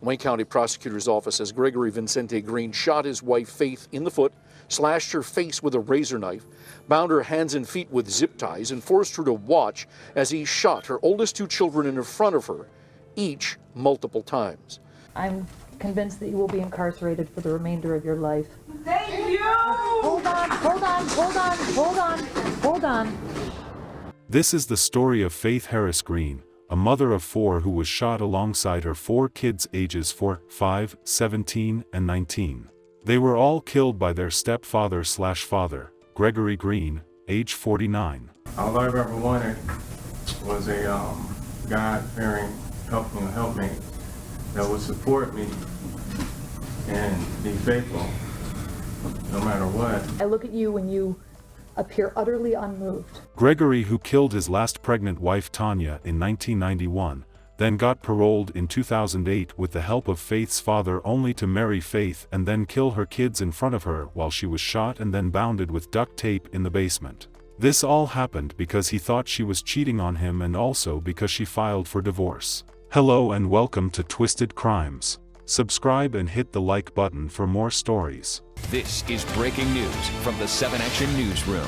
Wayne County Prosecutor's Office says Gregory Vincente Green shot his wife Faith in the foot, slashed her face with a razor knife, bound her hands and feet with zip ties, and forced her to watch as he shot her oldest two children in front of her, each multiple times. I'm convinced that you will be incarcerated for the remainder of your life. Thank you! Hold on. This is the story of Faith Harris Green, a mother of 4 who was shot alongside her 4 kids ages 4, 5, 17, and 19. They were all killed by their stepfather/father, Gregory Green, age 49. All I've ever wanted was a God-fearing helpmate that would support me and be faithful no matter what. I look at you when you appear utterly unmoved. Gregory, who killed his last pregnant wife Tonya in 1991, then got paroled in 2008 with the help of Faith's father, only to marry Faith and then kill her kids in front of her while she was shot and then bounded with duct tape in the basement. This all happened because he thought she was cheating on him and also because she filed for divorce. Hello and welcome to Twisted Crimes. Subscribe and hit the like button for more stories. This is breaking news from the 7 Action Newsroom.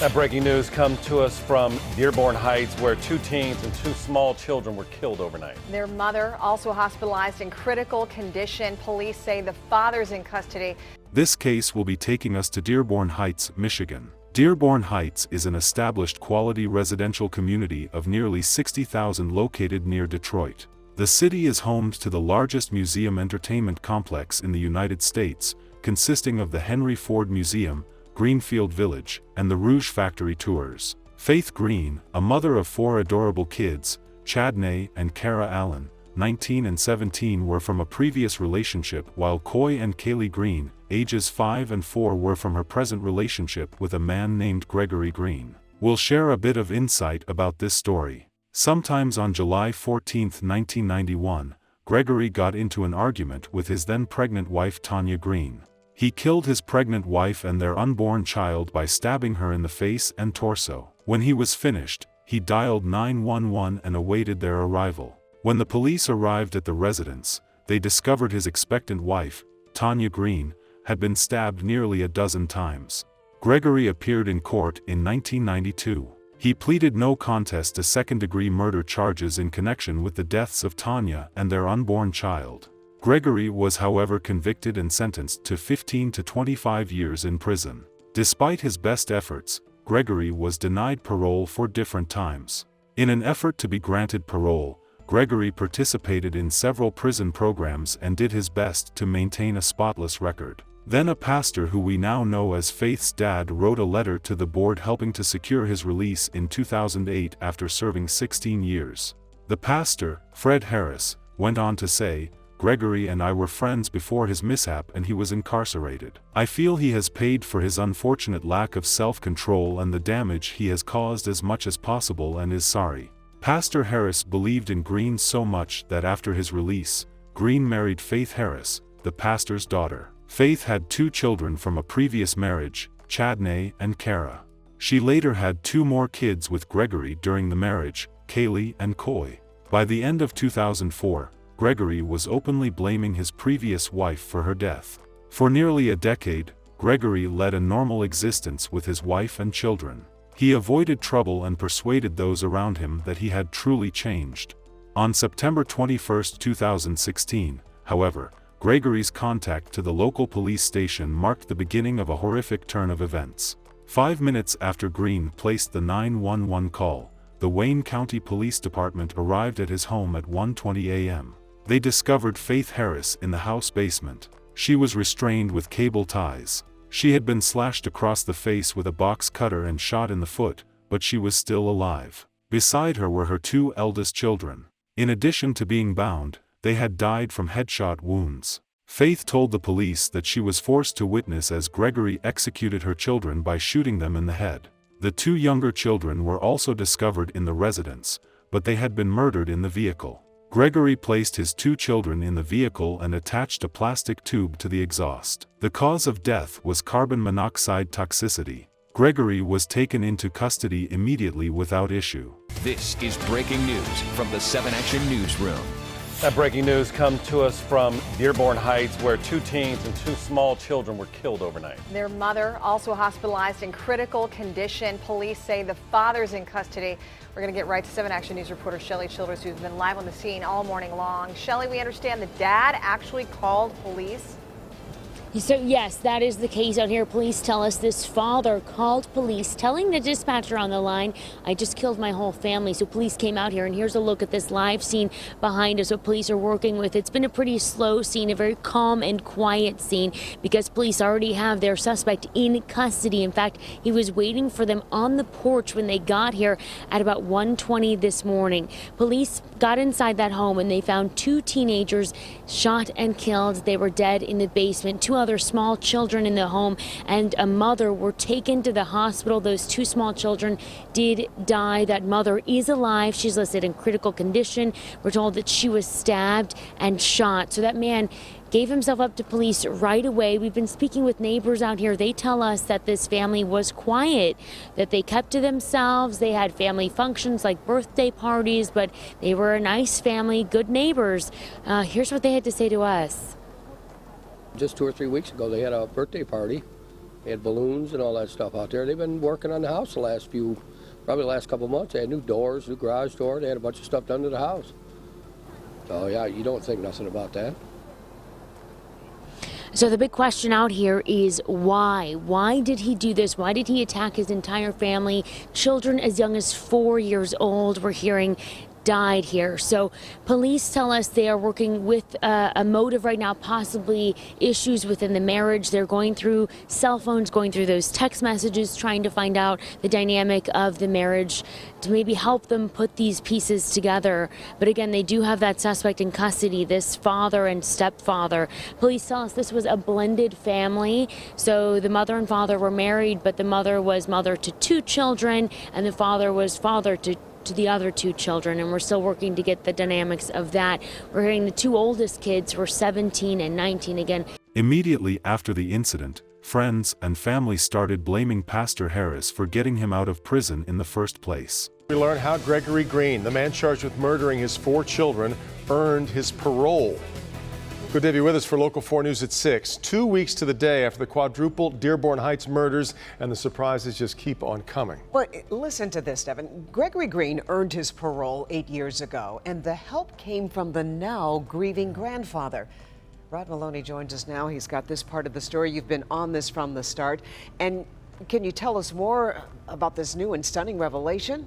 That breaking news comes to us from Dearborn Heights, where 2 teens and 2 small children were killed overnight. Their mother also hospitalized in critical condition. Police say the father's in custody. This case will be taking us to Dearborn Heights, Michigan. Dearborn Heights is an established quality residential community of nearly 60,000 located near Detroit. The city is home to the largest museum entertainment complex in the United States, consisting of the Henry Ford Museum, Greenfield Village, and the Rouge Factory tours. Faith Green, a mother of 4 adorable kids, Chadney and Kara Allen, 19 and 17, were from a previous relationship, while Coy and Kaylee Green, ages 5 and 4, were from her present relationship with a man named Gregory Green. We'll share a bit of insight about this story. Sometimes on July 14, 1991, Gregory got into an argument with his then pregnant wife Tonya Green. He killed his pregnant wife and their unborn child by stabbing her in the face and torso. When he was finished, he dialed 911 and awaited their arrival. When the police arrived at the residence, they discovered his expectant wife, Tonya Green, had been stabbed nearly a dozen times. Gregory appeared in court in 1992. He pleaded no contest to second-degree murder charges in connection with the deaths of Tonya and their unborn child. Gregory was, however, convicted and sentenced to 15 to 25 years in prison. Despite his best efforts, Gregory was denied parole 4 different times. In an effort to be granted parole, Gregory participated in several prison programs and did his best to maintain a spotless record. Then a pastor who we now know as Faith's dad wrote a letter to the board helping to secure his release in 2008 after serving 16 years. The pastor, Fred Harris, went on to say, "Gregory and I were friends before his mishap and he was incarcerated. I feel he has paid for his unfortunate lack of self-control and the damage he has caused as much as possible and is sorry." Pastor Harris believed in Green so much that after his release, Green married Faith Harris, the pastor's daughter. Faith had 2 children from a previous marriage, Chadney and Kara. She later had 2 more kids with Gregory during the marriage, Kaylee and Coy. By the end of 2004, Gregory was openly blaming his previous wife for her death. For nearly a decade, Gregory led a normal existence with his wife and children. He avoided trouble and persuaded those around him that he had truly changed. On September 21, 2016, however, Gregory's contact to the local police station marked the beginning of a horrific turn of events. 5 minutes after Green placed the 911 call, the Wayne County Police Department arrived at his home at 1:20 a.m. They discovered Faith Harris in the house basement. She was restrained with cable ties. She had been slashed across the face with a box cutter and shot in the foot, but she was still alive. Beside her were her 2 eldest children. In addition to being bound, they had died from headshot wounds. Faith told the police that she was forced to witness as Gregory executed her children by shooting them in the head. The 2 younger children were also discovered in the residence, but they had been murdered in the vehicle. Gregory placed his 2 children in the vehicle and attached a plastic tube to the exhaust. The cause of death was carbon monoxide toxicity. Gregory was taken into custody immediately without issue. This is breaking news from the 7 Action Newsroom. That breaking news comes to us from Dearborn Heights, where 2 teens and 2 small children were killed overnight. Their mother also hospitalized in critical condition. Police say the father's in custody. We're going to get right to 7 Action News reporter Shelley Childers, who's been live on the scene all morning long. Shelley, we understand the dad actually called police. So yes, that is the case out here. Police tell us this father called police, telling the dispatcher on the line, I just killed my whole family. So police came out here, and here's a look at this live scene behind us, what police are working with. It's been a pretty slow scene, a very calm and quiet scene, because police already have their suspect in custody. In fact, he was waiting for them on the porch when they got here at about 1:20 this morning. Police got inside that home, and they found 2 teenagers shot and killed. They were dead in the basement. 2 other small children in the home and a mother were taken to the hospital. Those 2 small children did die. That mother is alive. She's listed in critical condition. We're told that she was stabbed and shot. So that man gave himself up to police right away. We've been speaking with neighbors out here. They tell us that this family was quiet, that they kept to themselves. They had family functions like birthday parties, but they were a nice family, good neighbors. Here's what they had to say to us. Just 2 or 3 weeks ago, they had a birthday party. They had balloons and all that stuff out there. They've been working on the house probably the last couple of months. They had new doors, new garage door. They had a bunch of stuff done to the house. So yeah, you don't think nothing about that. So the big question out here is why? Why did he do this? Why did he attack his entire family? Children as young as 4 years old, we're hearing, died here. So police tell us they are working with a motive right now, possibly issues within the marriage. They're going through cell phones, going through those text messages, trying to find out the dynamic of the marriage to maybe help them put these pieces together. But again, they do have that suspect in custody, this father and stepfather. Police tell us this was a blended family. So the mother and father were married, but the mother was mother to 2 children and the father was father to the other 2 children, and we're still working to get the dynamics of that. We're hearing the 2 oldest kids were 17 and 19 again. Immediately after the incident, friends and family started blaming Pastor Harris for getting him out of prison in the first place. We learn how Gregory Green, the man charged with murdering his 4 children, earned his parole. Good to have you with us for Local 4 News at 6. 2 weeks to the day after the quadruple Dearborn Heights murders, and the surprises just keep on coming. Well, listen to this, Devin. Gregory Green earned his parole 8 years ago, and the help came from the now grieving grandfather. Rod Maloney joins us now. He's got this part of the story. You've been on this from the start. And can you tell us more about this new and stunning revelation?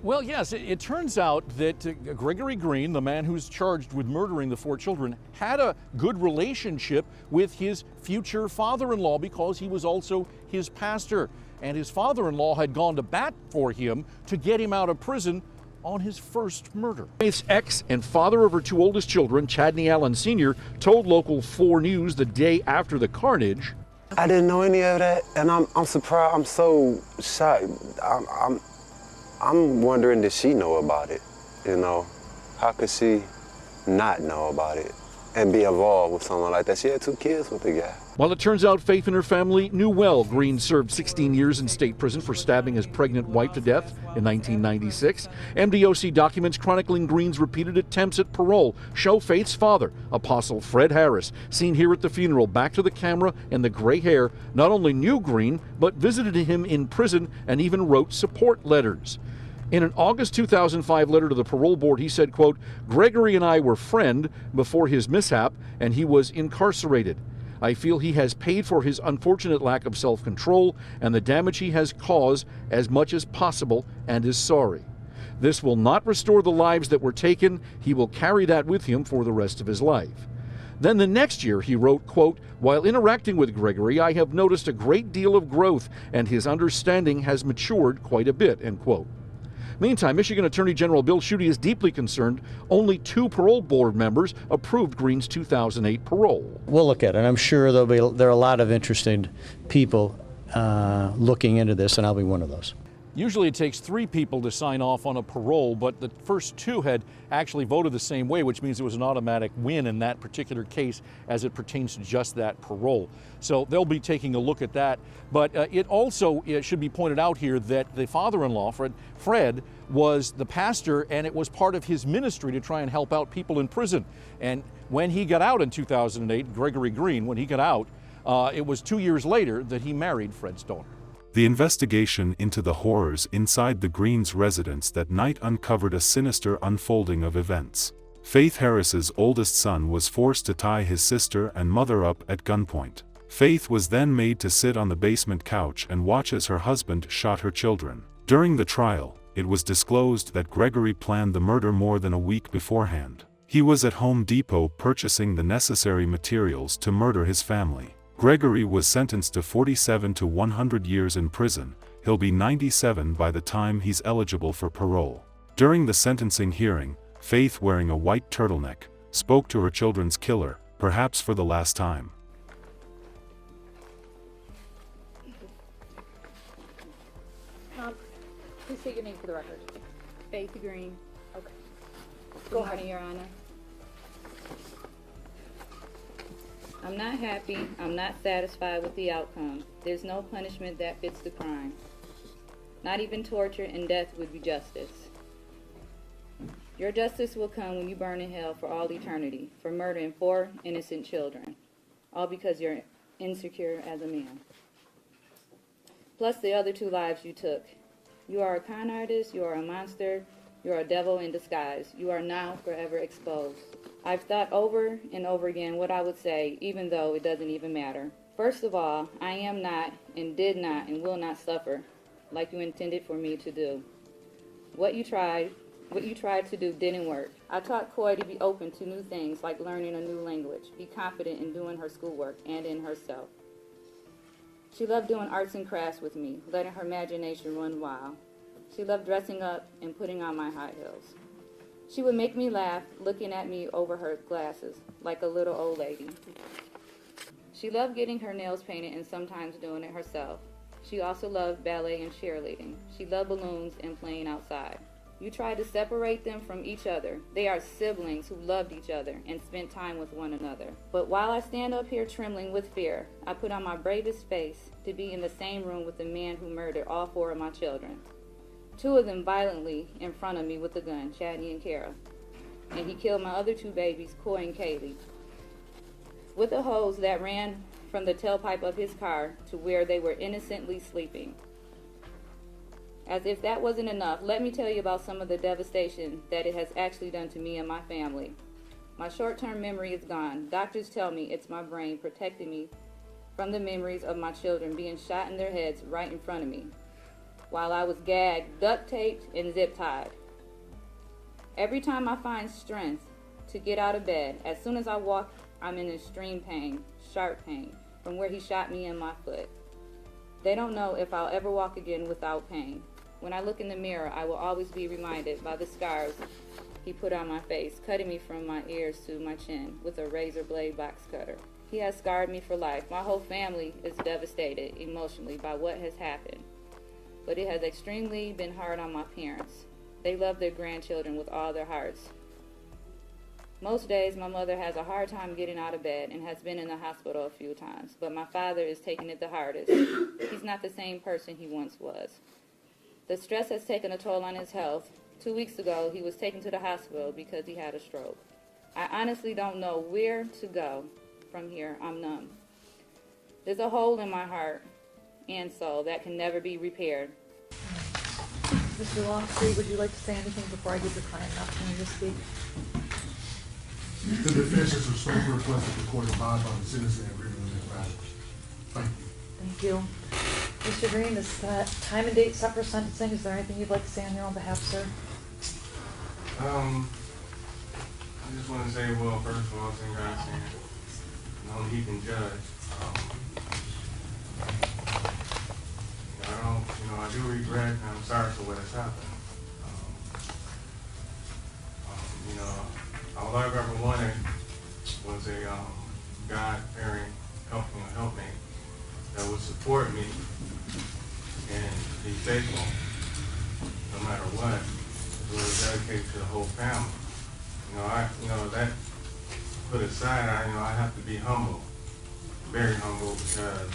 Well, yes, it turns out that Gregory Green, the man who's charged with murdering the 4 children, had a good relationship with his future father-in-law because he was also his pastor. And his father-in-law had gone to bat for him to get him out of prison on his first murder. Faith's ex and father of her 2 oldest children, Chadney Allen Sr., told Local 4 News the day after the carnage, I didn't know any of that, and I'm surprised. I'm so shocked. I'm wondering, did she know about it? You know, how could she not know about it and be involved with someone like that? She had 2 kids with the guy. Well, it turns out Faith and her family knew well Green served 16 years in state prison for stabbing his pregnant wife to death in 1996. MDOC documents chronicling Green's repeated attempts at parole show Faith's father, Apostle Fred Harris, seen here at the funeral, back to the camera and the gray hair, not only knew Green, but visited him in prison and even wrote support letters. In an August 2005 letter to the parole board, he said, quote, Gregory and I were friends before his mishap, and he was incarcerated. I feel he has paid for his unfortunate lack of self-control and the damage he has caused as much as possible and is sorry. This will not restore the lives that were taken. He will carry that with him for the rest of his life. Then the next year he wrote, quote, while interacting with Gregory, I have noticed a great deal of growth and his understanding has matured quite a bit, end quote. Meantime, Michigan Attorney General Bill Schuette is deeply concerned only 2 parole board members approved Green's 2008 parole. We'll look at it. I'm sure there are a lot of interested people looking into this, and I'll be one of those. Usually it takes 3 people to sign off on a parole, but the first 2 had actually voted the same way, which means it was an automatic win in that particular case as it pertains to just that parole. So they'll be taking a look at that. But it should be pointed out here that the father-in-law, Fred, was the pastor, and it was part of his ministry to try and help out people in prison. And when he got out in 2008, Gregory Green, when he got out, it was 2 years later that he married Fred's daughter. The investigation into the horrors inside the Greens' residence that night uncovered a sinister unfolding of events. Faith Harris's oldest son was forced to tie his sister and mother up at gunpoint. Faith was then made to sit on the basement couch and watch as her husband shot her children. During the trial, it was disclosed that Gregory planned the murder more than a week beforehand. He was at Home Depot purchasing the necessary materials to murder his family. Gregory was sentenced to 47 to 100 years in prison. He'll be 97 by the time he's eligible for parole. During the sentencing hearing, Faith, wearing a white turtleneck, spoke to her children's killer, perhaps for the last time. Please state your name for the record. Faith Green. Okay. Go ahead, Your Honor. I'm not happy. I'm not satisfied with the outcome. There's no punishment that fits the crime. Not even torture and death would be justice. Your justice will come when you burn in hell for all eternity for murdering 4 innocent children, all because you're insecure as a man. Plus the other 2 lives you took. You are a con artist, you are a monster, you are a devil in disguise. You are now forever exposed. I've thought over and over again what I would say, even though it doesn't even matter. First of all, I am not and did not and will not suffer like you intended for me to do. What you tried to do didn't work. I taught Coy to be open to new things like learning a new language, be confident in doing her schoolwork and in herself. She loved doing arts and crafts with me, letting her imagination run wild. She loved dressing up and putting on my high heels. She would make me laugh, looking at me over her glasses, like a little old lady. She loved getting her nails painted and sometimes doing it herself. She also loved ballet and cheerleading. She loved balloons and playing outside. You tried to separate them from each other. They are siblings who loved each other and spent time with one another. But while I stand up here trembling with fear, I put on my bravest face to be in the same room with the man who murdered all 4 of my children. 2 of them violently in front of me with a gun, Chadney and Kara. And he killed my other 2 babies, Coy and Kaylee, with a hose that ran from the tailpipe of his car to where they were innocently sleeping. As if that wasn't enough, let me tell you about some of the devastation that it has actually done to me and my family. My short-term memory is gone. Doctors tell me it's my brain protecting me from the memories of my children being shot in their heads right in front of me, while I was gagged, duct taped, and zip tied. Every time I find strength to get out of bed, as soon as I walk, I'm in extreme pain, sharp pain, from where he shot me in my foot. They don't know if I'll ever walk again without pain. When I look in the mirror, I will always be reminded by the scars he put on my face, cutting me from my ears to my chin with a razor blade box cutter. He has scarred me for life. My whole family is devastated emotionally by what has happened. But it has extremely been hard on my parents. They love their grandchildren with all their hearts. Most days, my mother has a hard time getting out of bed and has been in the hospital a few times, but my father is taking it the hardest. He's not the same person he once was. The stress has taken a toll on his health. 2 weeks ago, he was taken to the hospital because he had a stroke. I honestly don't know where to go from here. I'm numb. There's a hole in my heart and soul that can never be repaired. Mr. Longstreet, would you like to say anything before I give the client an opportunity to speak? The defense has respectfully requested the court abide by the sentencing agreement in this matter. Thank you. Thank you. Mr. Green, this time and date set for sentencing. Is there anything you'd like to say on your own behalf, sir? I just want to say, well, first of all, thank God, only he can judge. I do regret and I'm sorry for what has happened. All I've ever wanted was a God-fearing helpmate that would support me and be faithful no matter what, was dedicated to the whole family. That put aside, I have to be humble, very humble, because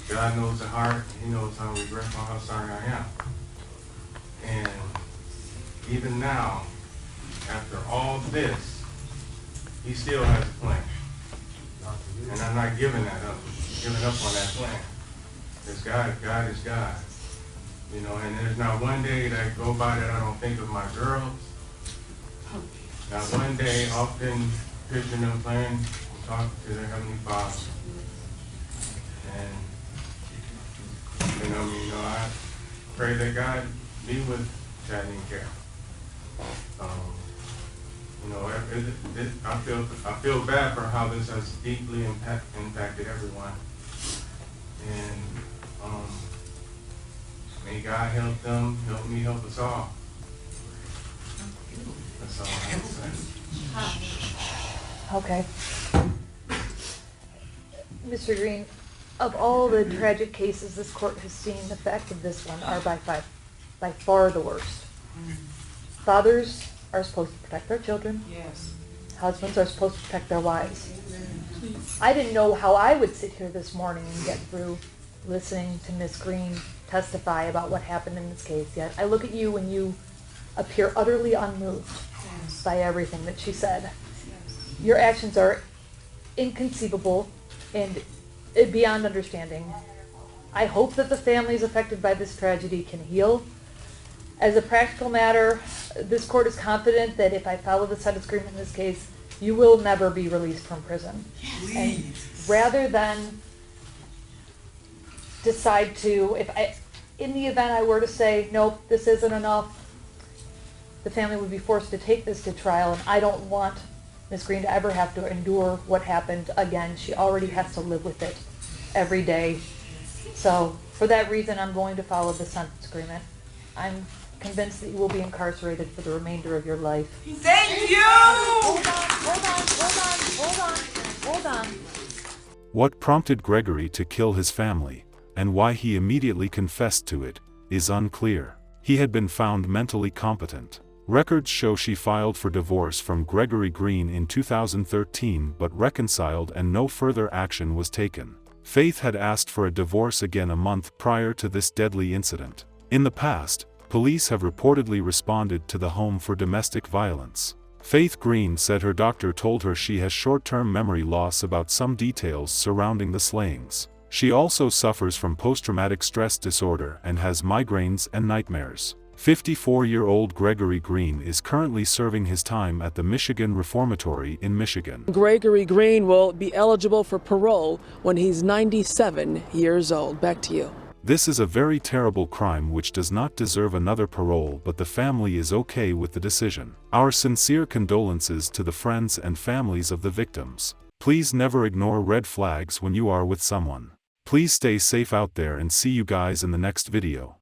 God knows the heart. He knows how regretful, how sorry I am. And even now, after all this, he still has a plan. And I'm not giving up on that plan. Because God is God. And there's not one day that go by that I don't think of my girls. Not one day, often picturing them playing and talking to their Heavenly Father. And, I pray that God be with Chad and Carol. I feel bad for how this has deeply impacted everyone. And may God help them, help me, help us all. That's all I have to say. Okay. Mr. Green, of all the tragic cases this court has seen, the facts of this one are by far the worst. Fathers are supposed to protect their children. Yes. Husbands are supposed to protect their wives. I didn't know how I would sit here this morning and get through listening to Ms. Green testify about what happened in this case, yet I look at you and you appear utterly unmoved by everything that she said. Your actions are inconceivable and beyond understanding. I hope that the families affected by this tragedy can heal. As a practical matter, this court is confident that if I follow the sentence agreement in this case, you will never be released from prison. And rather than decide to, in the event I were to say, nope, this isn't enough, the family would be forced to take this to trial, and I don't want Ms. Green to ever have to endure what happened again. She already has to live with it every day. So for that reason, I'm going to follow the sentence agreement. I'm convinced that you will be incarcerated for the remainder of your life. Thank you! Hold on. What prompted Gregory to kill his family, and why he immediately confessed to it, is unclear. He had been found mentally competent. Records show she filed for divorce from Gregory Green in 2013 but reconciled and no further action was taken. Faith had asked for a divorce again a month prior to this deadly incident. In the past, police have reportedly responded to the home for domestic violence. Faith Green said her doctor told her she has short-term memory loss about some details surrounding the slayings. She also suffers from post-traumatic stress disorder and has migraines and nightmares. 54-year-old Gregory Green is currently serving his time at the Michigan Reformatory in Michigan. Gregory Green will be eligible for parole when he's 97 years old. Back to you. This is a very terrible crime which does not deserve another parole, but the family is okay with the decision. Our sincere condolences to the friends and families of the victims. Please never ignore red flags when you are with someone. Please stay safe out there and see you guys in the next video.